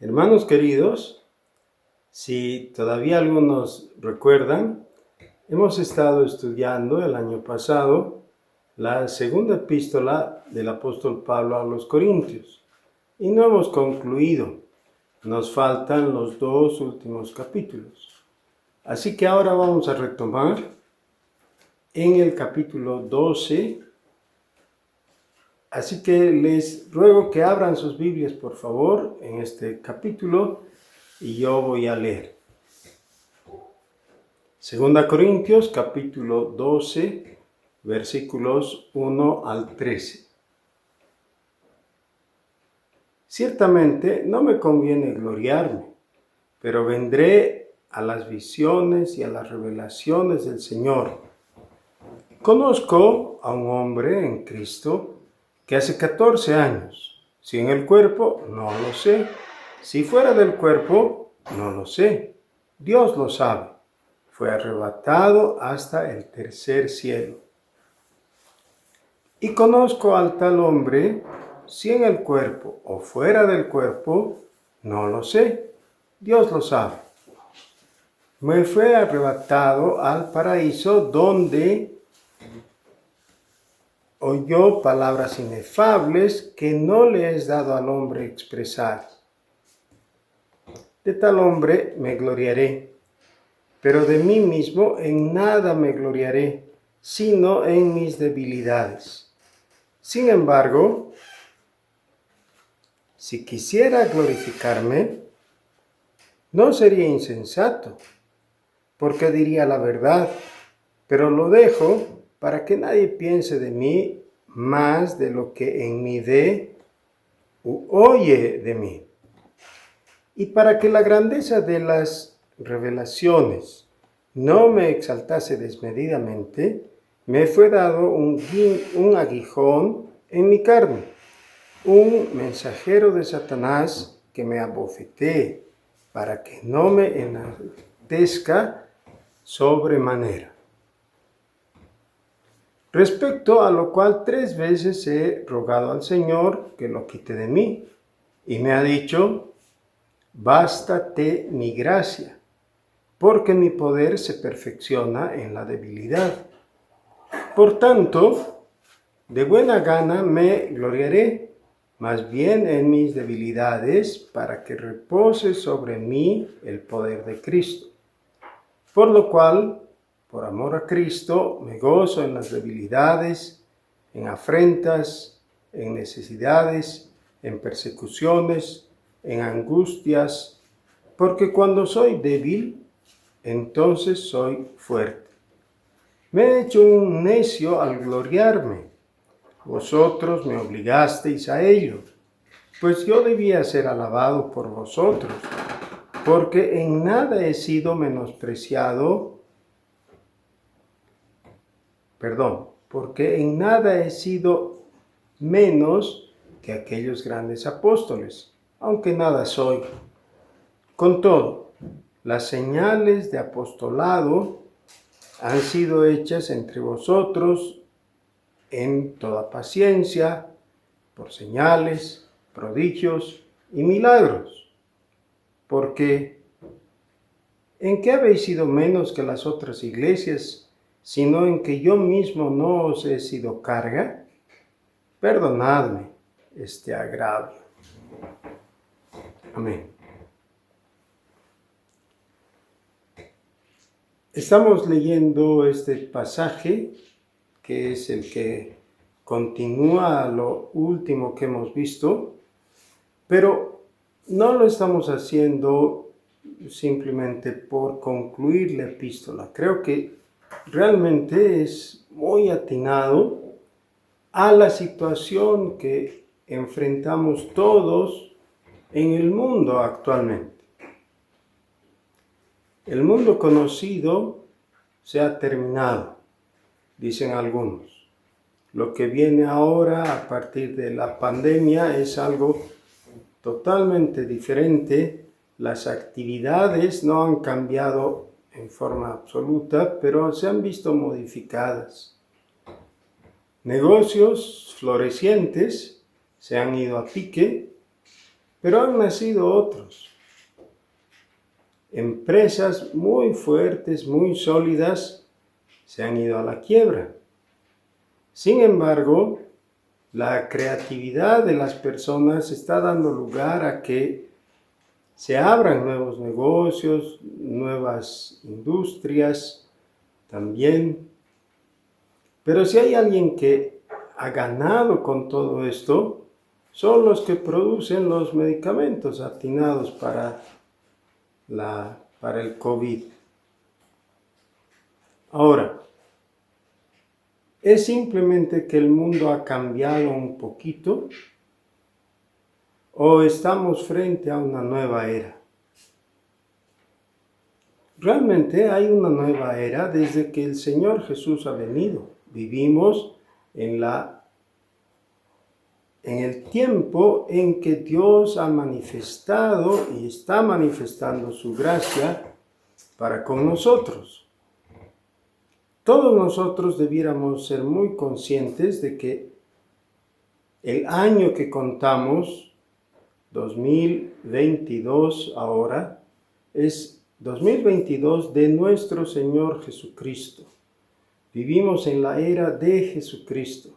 Hermanos queridos, si todavía algunos recuerdan, hemos estado estudiando el año pasado la segunda epístola del apóstol Pablo a los Corintios y no hemos concluido. Nos faltan los dos últimos capítulos. Así que ahora vamos a retomar en el capítulo 12. Así que les ruego que abran sus Biblias, por favor, en este capítulo y yo voy a leer. Segunda Corintios, capítulo 12, versículos 1 al 13. Ciertamente no me conviene gloriarme, pero vendré a las visiones y a las revelaciones del Señor. Conozco a un hombre en Cristo que hace 14 años, si en el cuerpo, no lo sé, si fuera del cuerpo, no lo sé, Dios lo sabe, fue arrebatado hasta el tercer cielo. Y conozco al tal hombre, si en el cuerpo o fuera del cuerpo, no lo sé, Dios lo sabe. Me fue arrebatado al paraíso donde oyó palabras inefables que no le es dado al hombre expresar. De tal hombre me gloriaré, pero de mí mismo en nada me gloriaré, sino en mis debilidades. Sin embargo, si quisiera glorificarme, no sería insensato, porque diría la verdad, pero lo dejo para que nadie piense de mí más de lo que en mí ve u oye de mí. Y para que la grandeza de las revelaciones no me exaltase desmedidamente, me fue dado un aguijón en mi carne, un mensajero de Satanás que me abofetee, para que no me enaltezca sobremanera. Respecto a lo cual 3 veces he rogado al Señor que lo quite de mí, y me ha dicho: bástate mi gracia, porque mi poder se perfecciona en la debilidad. Por tanto, de buena gana me gloriaré, más bien en mis debilidades, para que repose sobre mí el poder de Cristo. Por lo cual, por amor a Cristo, me gozo en las debilidades, en afrentas, en necesidades, en persecuciones, en angustias, porque cuando soy débil, entonces soy fuerte. Me he hecho un necio al gloriarme. Vosotros me obligasteis a ello, pues yo debía ser alabado por vosotros, porque en nada he sido porque en nada he sido menos que aquellos grandes apóstoles, aunque nada soy. Con todo, las señales de apostolado han sido hechas entre vosotros en toda paciencia, por señales, prodigios y milagros. Porque, ¿en qué habéis sido menos que las otras iglesias, sino en que yo mismo no os he sido carga? Perdonadme este agravio. Amén. Estamos leyendo este pasaje, que es el que continúa lo último que hemos visto, pero no lo estamos haciendo simplemente por concluir la epístola. Creo que realmente es muy atinado a la situación que enfrentamos todos en el mundo actualmente. El mundo conocido se ha terminado, dicen algunos. Lo que viene ahora a partir de la pandemia es algo totalmente diferente. Las actividades no han cambiado en forma absoluta, pero se han visto modificadas. Negocios florecientes se han ido a pique, Pero han nacido otros. Empresas muy fuertes, muy sólidas, se han ido a la quiebra. Sin embargo, la creatividad de las personas está dando lugar a que se abran nuevos negocios, nuevas industrias también. Pero si hay alguien que ha ganado con todo esto, son los que producen los medicamentos atinados para el COVID. Ahora, ¿es simplemente que el mundo ha cambiado un poquito? ¿O estamos frente a una nueva era? Realmente hay una nueva era desde que el Señor Jesús ha venido. Vivimos en el tiempo en que Dios ha manifestado y está manifestando su gracia para con nosotros. Todos nosotros debiéramos ser muy conscientes de que el año que contamos, 2022 ahora, es 2022 de nuestro Señor Jesucristo. Vivimos en la era de Jesucristo.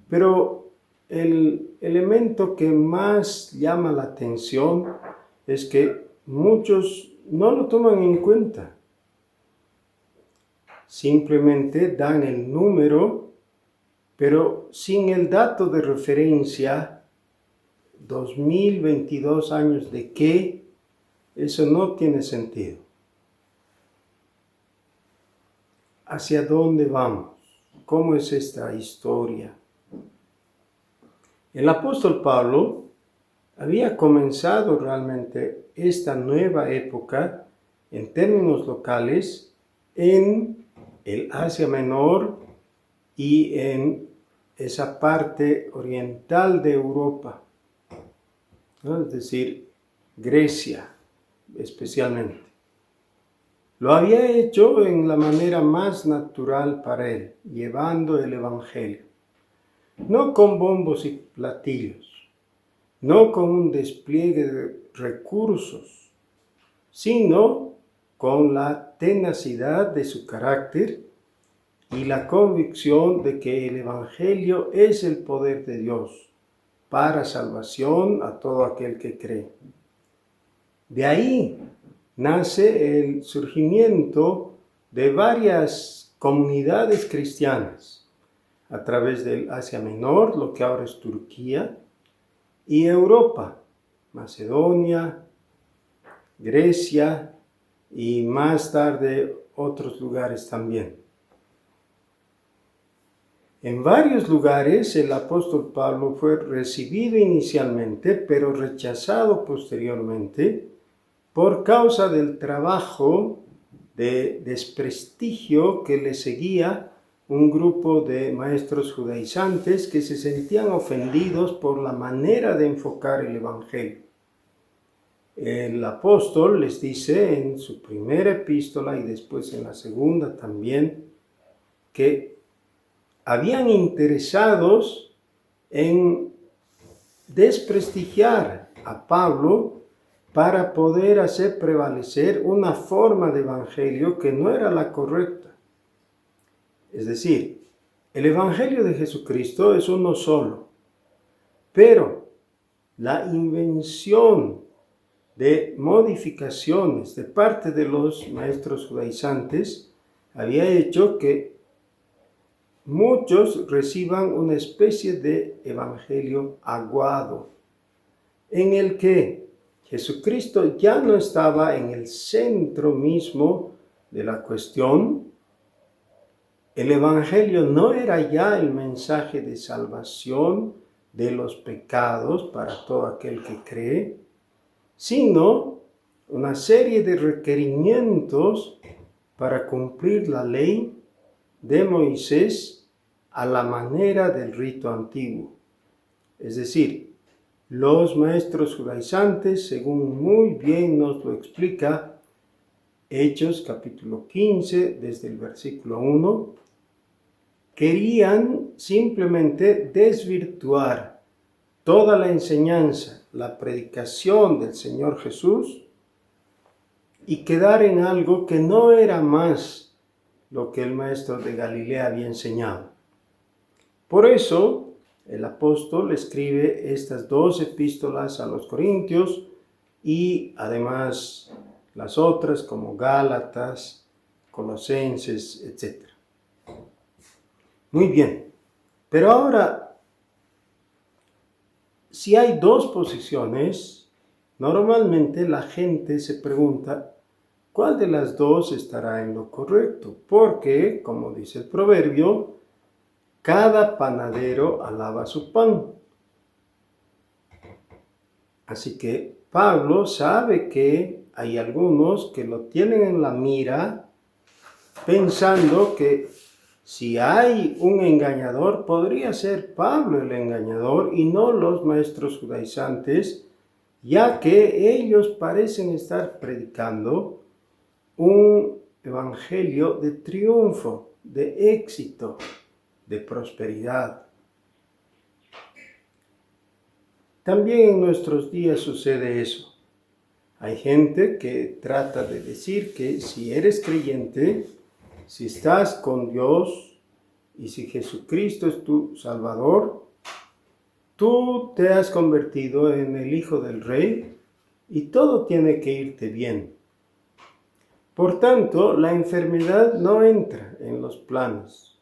Pero el elemento que más llama la atención es que muchos no lo toman en cuenta. Simplemente dan el número, pero sin el dato de referencia, 2022 años de qué, eso no tiene sentido. ¿Hacia dónde vamos? ¿Cómo es esta historia? El apóstol Pablo había comenzado realmente esta nueva época en términos locales en el Asia Menor y en esa parte oriental de Europa, ¿no? Es decir, Grecia especialmente. Lo había hecho en la manera más natural para él, llevando el Evangelio. No con bombos y platillos, no con un despliegue de recursos, sino con la tenacidad de su carácter y la convicción de que el Evangelio es el poder de Dios para salvación a todo aquel que cree. De ahí nace el surgimiento de varias comunidades cristianas a través del Asia Menor, lo que ahora es Turquía, y Europa, Macedonia, Grecia y más tarde otros lugares también. En varios lugares el apóstol Pablo fue recibido inicialmente, pero rechazado posteriormente por causa del trabajo de desprestigio que le seguía un grupo de maestros judaizantes que se sentían ofendidos por la manera de enfocar el Evangelio. El apóstol les dice en su primera epístola y después en la segunda también que habían interesados en desprestigiar a Pablo para poder hacer prevalecer una forma de evangelio que no era la correcta. Es decir, el Evangelio de Jesucristo es uno solo, pero la invención de modificaciones de parte de los maestros judaizantes había hecho que muchos reciban una especie de evangelio aguado, en el que Jesucristo ya no estaba en el centro mismo de la cuestión. El Evangelio no era ya el mensaje de salvación de los pecados para todo aquel que cree, sino una serie de requerimientos para cumplir la ley de Moisés a la manera del rito antiguo. Es decir, los maestros judaizantes, según muy bien nos lo explica Hechos capítulo 15, desde el versículo 1, querían simplemente desvirtuar toda la enseñanza, la predicación del Señor Jesús y quedar en algo que no era más lo que el maestro de Galilea había enseñado. Por eso el apóstol escribe estas 2 epístolas a los Corintios y además las otras como Gálatas, Colosenses, etc. Muy bien, pero ahora, si hay 2 posiciones, normalmente la gente se pregunta, ¿cuál de las 2 estará en lo correcto? Porque, como dice el proverbio, cada panadero alaba su pan. Así que Pablo sabe que hay algunos que lo tienen en la mira pensando que si hay un engañador, podría ser Pablo el engañador y no los maestros judaizantes, ya que ellos parecen estar predicando un evangelio de triunfo, de éxito, de prosperidad. También en nuestros días sucede eso. Hay gente que trata de decir que si eres creyente, si estás con Dios y si Jesucristo es tu Salvador, tú te has convertido en el Hijo del Rey y todo tiene que irte bien. Por tanto, la enfermedad no entra en los planes.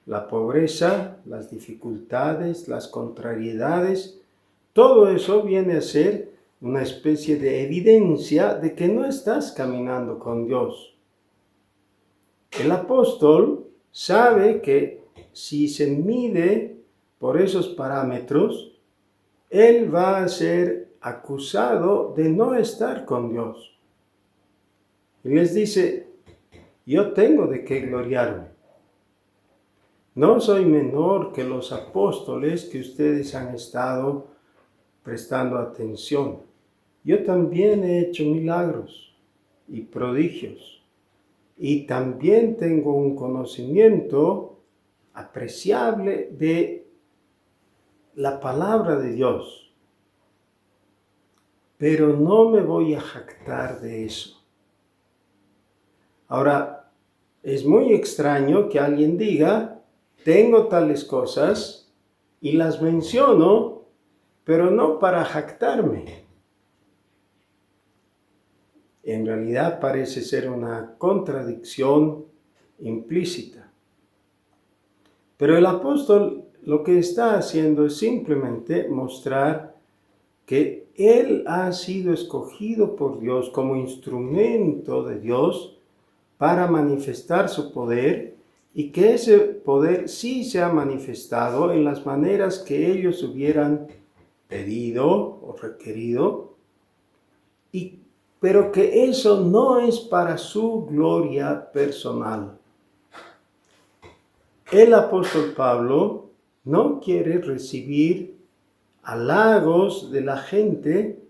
La pobreza, las dificultades, las contrariedades, todo eso viene a ser una especie de evidencia de que no estás caminando con Dios. El apóstol sabe que si se mide por esos parámetros, él va a ser acusado de no estar con Dios. Y les dice, yo tengo de qué gloriarme. No soy menor que los apóstoles que ustedes han estado prestando atención. Yo también he hecho milagros y prodigios. Y también tengo un conocimiento apreciable de la palabra de Dios. Pero no me voy a jactar de eso. Ahora, es muy extraño que alguien diga, tengo tales cosas y las menciono, pero no para jactarme. En realidad parece ser una contradicción implícita. Pero el apóstol lo que está haciendo es simplemente mostrar que él ha sido escogido por Dios como instrumento de Dios para manifestar su poder y que ese poder sí se ha manifestado en las maneras que ellos hubieran pedido o requerido, pero que eso no es para su gloria personal. El apóstol Pablo no quiere recibir halagos de la gente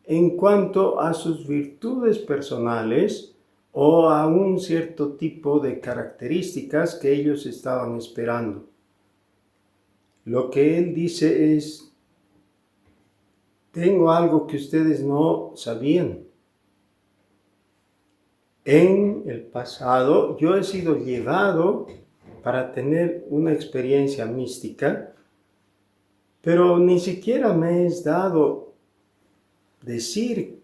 en cuanto a sus virtudes personales o a un cierto tipo de características que ellos estaban esperando. Lo que él dice es, tengo algo que ustedes no sabían. En el pasado yo he sido llevado para tener una experiencia mística, pero ni siquiera me es dado decir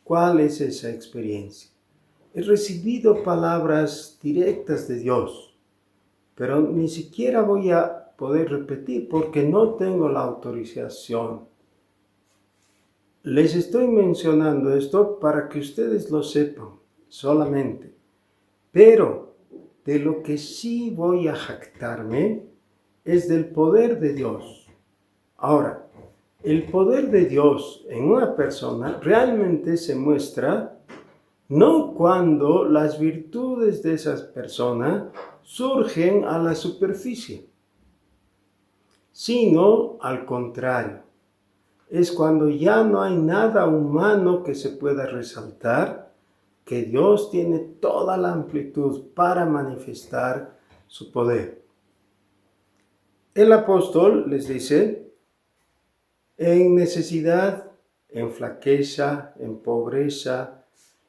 cuál es esa experiencia. He recibido palabras directas de Dios, pero ni siquiera voy a poder repetir porque no tengo la autorización. Les estoy mencionando esto para que ustedes lo sepan solamente, pero de lo que sí voy a jactarme es del poder de Dios. Ahora, el poder de Dios en una persona realmente se muestra no cuando las virtudes de esa persona surgen a la superficie, sino al contrario. Es cuando ya no hay nada humano que se pueda resaltar, que Dios tiene toda la amplitud para manifestar su poder. El apóstol les dice, en necesidad, en flaqueza, en pobreza,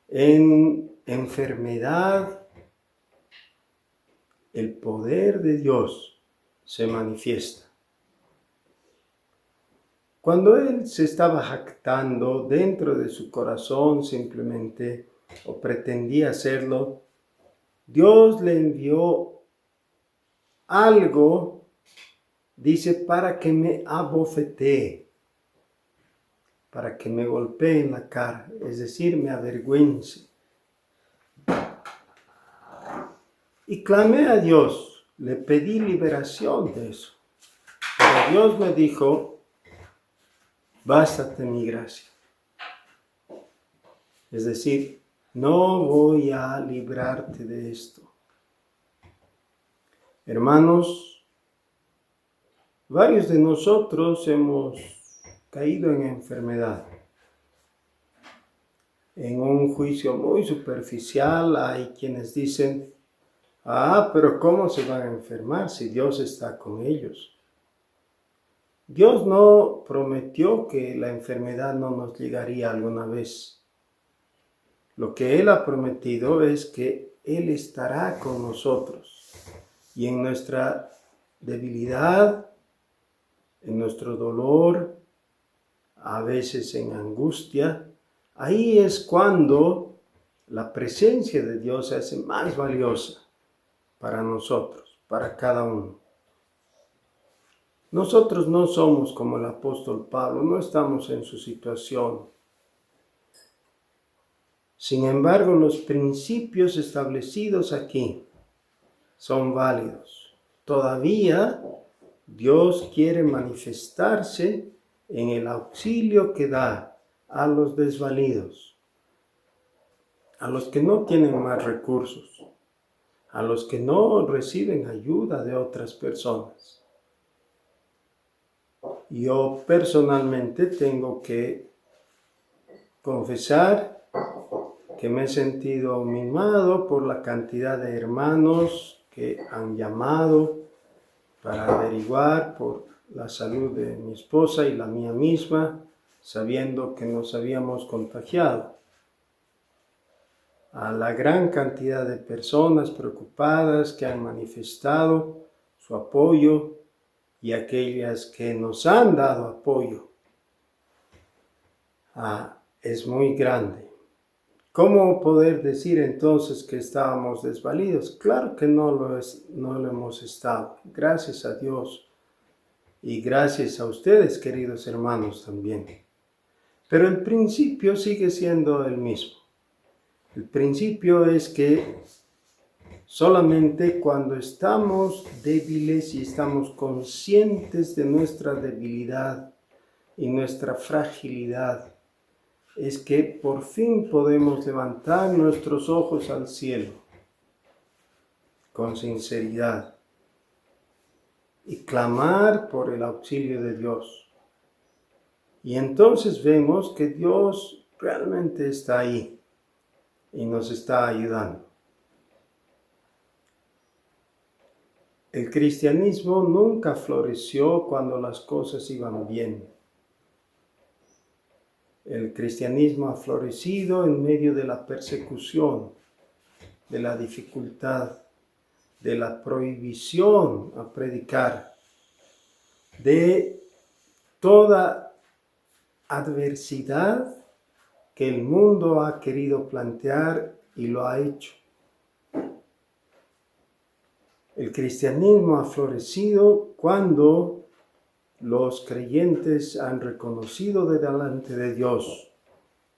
en enfermedad, el poder de Dios se manifiesta. Cuando él se estaba jactando dentro de su corazón simplemente, o pretendía hacerlo, Dios le envió algo, dice, para que me abofetee, para que me golpee en la cara, es decir, me avergüence. Y clamé a Dios, le pedí liberación de eso. Pero Dios me dijo, bástate mi gracia. Es decir, no voy a librarte de esto. Hermanos, varios de nosotros hemos caído en enfermedad. En un juicio muy superficial hay quienes dicen, pero ¿cómo se van a enfermar si Dios está con ellos? Dios no prometió que la enfermedad no nos llegaría alguna vez. Lo que Él ha prometido es que Él estará con nosotros y en nuestra debilidad, en nuestro dolor, a veces en angustia, ahí es cuando la presencia de Dios se hace más valiosa para nosotros, para cada uno. Nosotros no somos como el apóstol Pablo, no estamos en su situación. Sin embargo, los principios establecidos aquí son válidos. Todavía Dios quiere manifestarse en el auxilio que da a los desvalidos, a los que no tienen más recursos, a los que no reciben ayuda de otras personas. Yo personalmente tengo que confesar que me he sentido mimado por la cantidad de hermanos que han llamado para averiguar por la salud de mi esposa y la mía misma, sabiendo que nos habíamos contagiado. A la gran cantidad de personas preocupadas que han manifestado su apoyo y aquellas que nos han dado apoyo, es muy grande. ¿Cómo poder decir entonces que estábamos desvalidos? Claro que no lo hemos estado. Gracias a Dios y gracias a ustedes, queridos hermanos, también. Pero el principio sigue siendo el mismo. El principio es que solamente cuando estamos débiles y estamos conscientes de nuestra debilidad y nuestra fragilidad, es que por fin podemos levantar nuestros ojos al cielo con sinceridad y clamar por el auxilio de Dios. Y entonces vemos que Dios realmente está ahí y nos está ayudando. El cristianismo nunca floreció cuando las cosas iban bien. El cristianismo ha florecido en medio de la persecución, de la dificultad, de la prohibición a predicar, de toda adversidad que el mundo ha querido plantear y lo ha hecho. El cristianismo ha florecido cuando los creyentes han reconocido delante de Dios,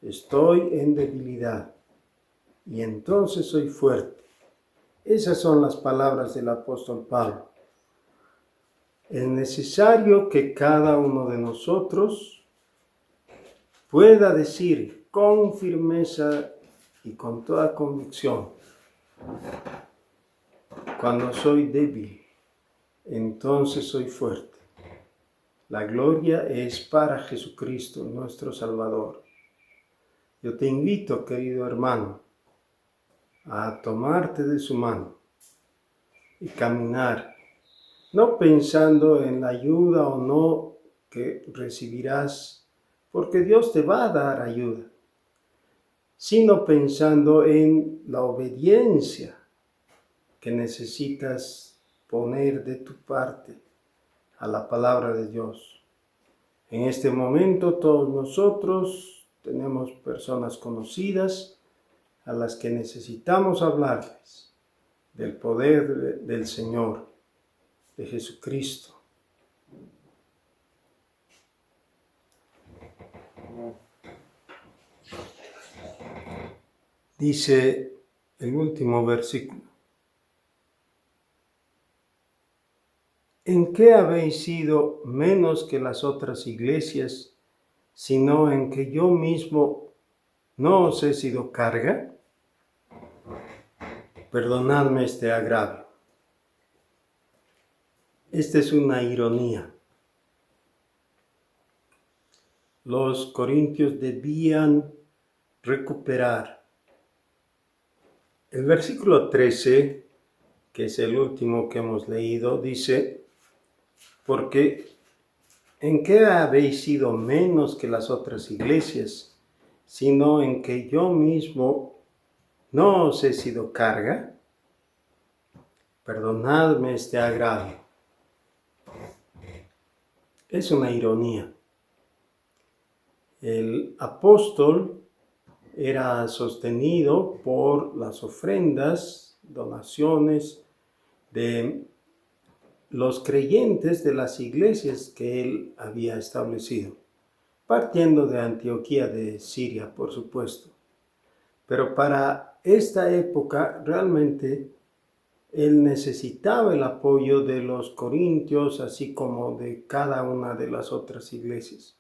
estoy en debilidad y entonces soy fuerte. Esas son las palabras del apóstol Pablo. Es necesario que cada uno de nosotros pueda decir con firmeza y con toda convicción, cuando soy débil, entonces soy fuerte. La gloria es para Jesucristo, nuestro Salvador. Yo te invito, querido hermano, a tomarte de su mano y caminar, no pensando en la ayuda o no que recibirás, porque Dios te va a dar ayuda, sino pensando en la obediencia que necesitas poner de tu parte a la palabra de Dios. En este momento todos nosotros tenemos personas conocidas a las que necesitamos hablarles del poder del Señor, de Jesucristo. Dice el último versículo: ¿en qué habéis sido menos que las otras iglesias, sino en que yo mismo no os he sido carga? Perdonadme este agravio. Esta es una ironía. Los corintios debían recuperar. El versículo 13, que es el último que hemos leído, dice: porque ¿en qué habéis sido menos que las otras iglesias, sino en que yo mismo no os he sido carga? Perdonadme este agravio. Es una ironía. El apóstol era sostenido por las ofrendas, donaciones de los creyentes de las iglesias que él había establecido, partiendo de Antioquía de Siria, por supuesto. Pero para esta época realmente él necesitaba el apoyo de los corintios, así como de cada una de las otras iglesias.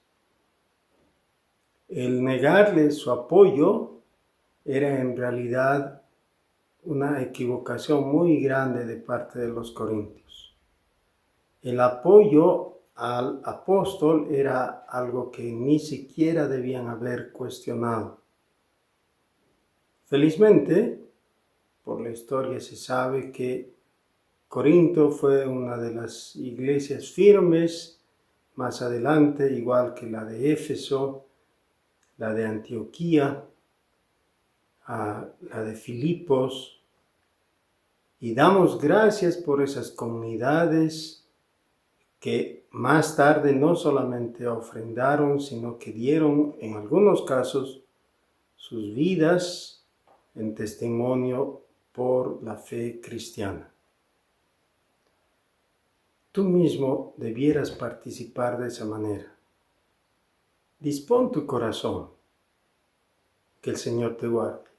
El negarle su apoyo era en realidad una equivocación muy grande de parte de los corintios. El apoyo al apóstol era algo que ni siquiera debían haber cuestionado. Felizmente, por la historia se sabe que Corinto fue una de las iglesias firmes más adelante, igual que la de Éfeso, la de Antioquía, la de Filipos, y damos gracias por esas comunidades que más tarde no solamente ofrendaron, sino que dieron en algunos casos sus vidas en testimonio por la fe cristiana. Tú mismo debieras participar de esa manera. Dispón tu corazón. Que el Señor te guarde.